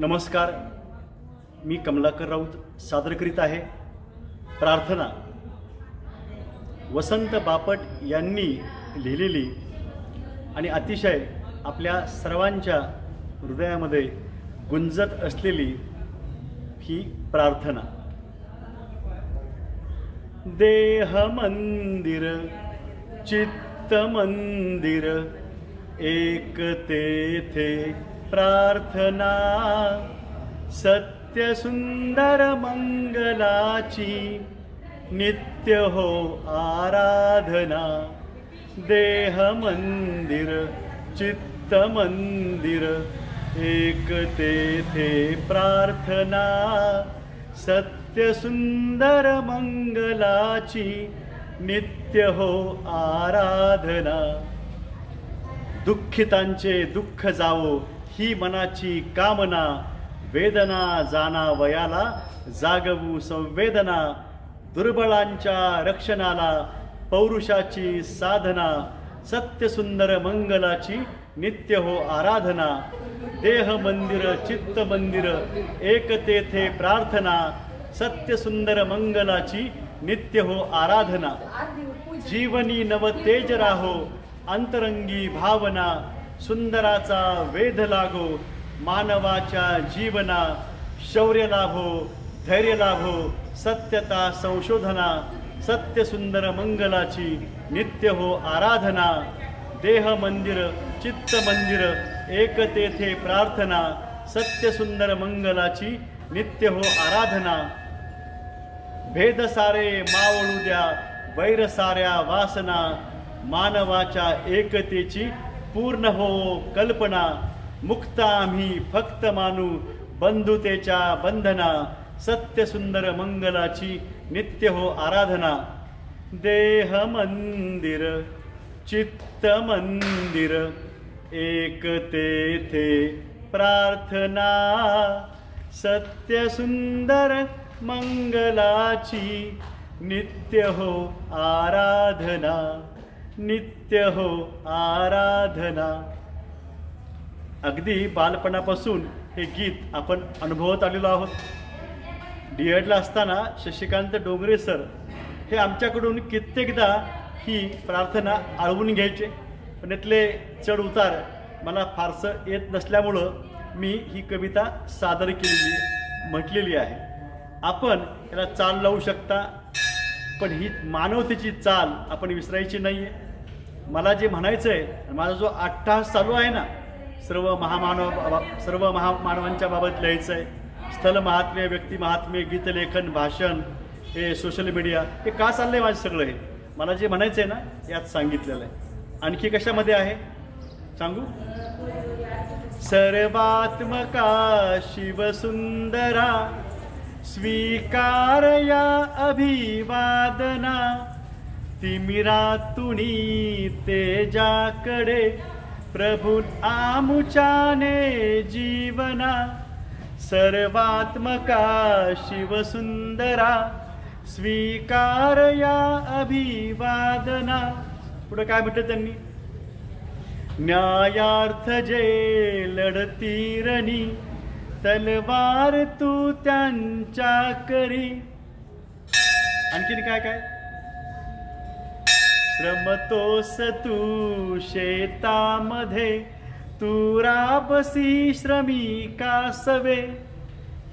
नमस्कार, मी कमलाकर राऊत सादर करीत आहे प्रार्थना. वसंत बापट यांनी लिहिलेली आणि अतिशय आपल्या सर्वांच्या हृदयामध्ये गुंजत असलेली ही प्रार्थना. देह मंदिर चित्त मंदिर एक तेथे प्रार्थना, सत्य सुंदर मंगलाची नित्य हो आराधना. देह मंदिर चित्त मंदिर एक तेथे प्रार्थना, सत्य सुंदर मंगलाची नित्य हो आराधना. दुःखितांचे दुःख जावो ही मनाची कामना, वेदना जाना वयाला जागवू संवेदना. दुर्बलांच्या रक्षणाला पौरुषाची साधना, सत्य सुंदर मंगलाची नित्य हो आराधना. देह मंदिर चित्त मंदिर एक तेथे प्रार्थना, सत्य सुंदर मंगलाची नित्य हो आराधना. जीवनी नव तेज राहो अंतरंगी भावना, सुंदराचा वेध लागो मानवाच्या जीवना. शौर्य लाभो धैर्य लाभो सत्यता संशोधना, सत्य सुंदर मंगलाची नित्य हो आराधना. देह मंदिर चित्त मंदिर एक तेथे प्रार्थना, सत्य सुंदर मंगलाची नित्य हो आराधना. भेद सारे मावळू द्या वैर साऱ्या वासना, मानवाच्या एकतेची पूर्ण हो कल्पना. मुक्त आम्ही फक्त मानू बंधुतेच्या बंधना, सत्य सुंदर मंगलाची नित्य हो आराधना. देह मंदिर चित्त मंदिर एक तेथे प्रार्थना, सत्य सुंदर मंगलाची नित्य हो आराधना. नित्य हो आराधना. अगदी बालपणापासून हे गीत आपण अनुभवत आलेलो आहोत. डी.एडला असताना शशिकांत डोंगरे सर हे आमच्याकडून कित्येकदा ही प्रार्थना आळवून घ्यायचे, पण यातले चढ उतार मला फारसं येत नसल्यामुळं मी ही कविता सादर केलेली म्हटलेली आहे. आपण याला चाल लावू शकता, पण ही मानवतेची चाल आपण विसरायची नाही आहे. मला जे म्हणायचं आहे, माझा जो अट्टहास चालू आहे ना, सर्व महामानवांच्या बाबत लिहायचं आहे. स्थल महात्म्य व्यक्ती महात्म्य गीतलेखन भाषण हे सोशल मीडिया हे का चाललं आहे माझं सगळं हे मला जे म्हणायचं आहे ना यात सांगितलेलं आहे. आणखी कशामध्ये आहे सांगू. सर्वात्मका शिवसुंदरा स्वीकार या अभिवादना, तिमिरातुनी तेजाकडे प्रभू आमुचाने जीवना. सर्वात्मका शिवसुंदरा स्वीकार या अभिवादना. पुढे काय म्हटलं त्यांनी. न्यायार्थ जे लढतीरणी, तलवार तू त्यांच्या करी. आणखीन काय काय. श्रमतोस तू शेतामध्ये, तू राबसी श्रमिका सवे.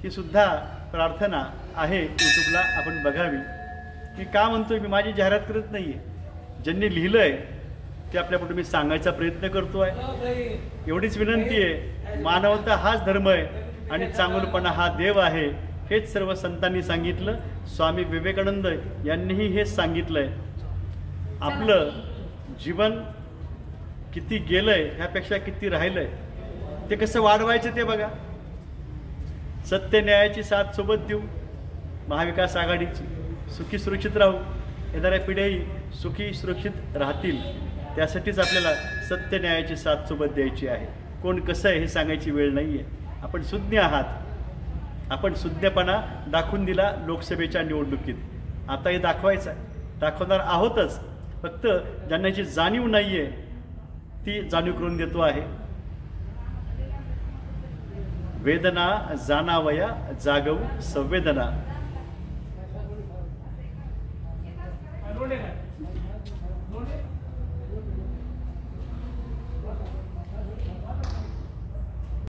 ही सुद्धा प्रार्थना आहे, यूट्यूबला आपण बघावी. मी का म्हणतोय, मी माझी जाहिरात करत नाही आहे. ज्यांनी लिहिलं आहे ते आपल्यापुढे मी सांगायचा प्रयत्न करतो आहे. एवढीच विनंती आहे. मानवता हाच धर्म आहे आणि चांगुलपणा हा देव आहे, हेच सर्व संतांनी सांगितलं. स्वामी विवेकानंद यांनीही हेच सांगितलं आहे. आपलं जीवन किती गेलंय ह्यापेक्षा किती राहिलंय ते कसं वाढवायचं ते बघा. सत्य न्यायाची साथ सोबत देऊ, महाविकास आघाडीची. सुखी सुरक्षित राहू, येणाऱ्या पिढ्याही सुखी सुरक्षित राहतील. त्यासाठीच आपल्याला सत्य न्यायाची साथ सोबत द्यायची आहे. कोण कसं आहे हे सांगायची वेळ नाही आहे. आपण सुज्ञ आहात. आपण सुज्ञपणा दाखवून दिला लोकसभेच्या निवडणुकीत. आता हे दाखवणार आहोतच. फक्त ज्यांना याची जाणीव नाही आहे ती जाणीव करून देतो आहे. वेदना जाणावया जागवू संवेदना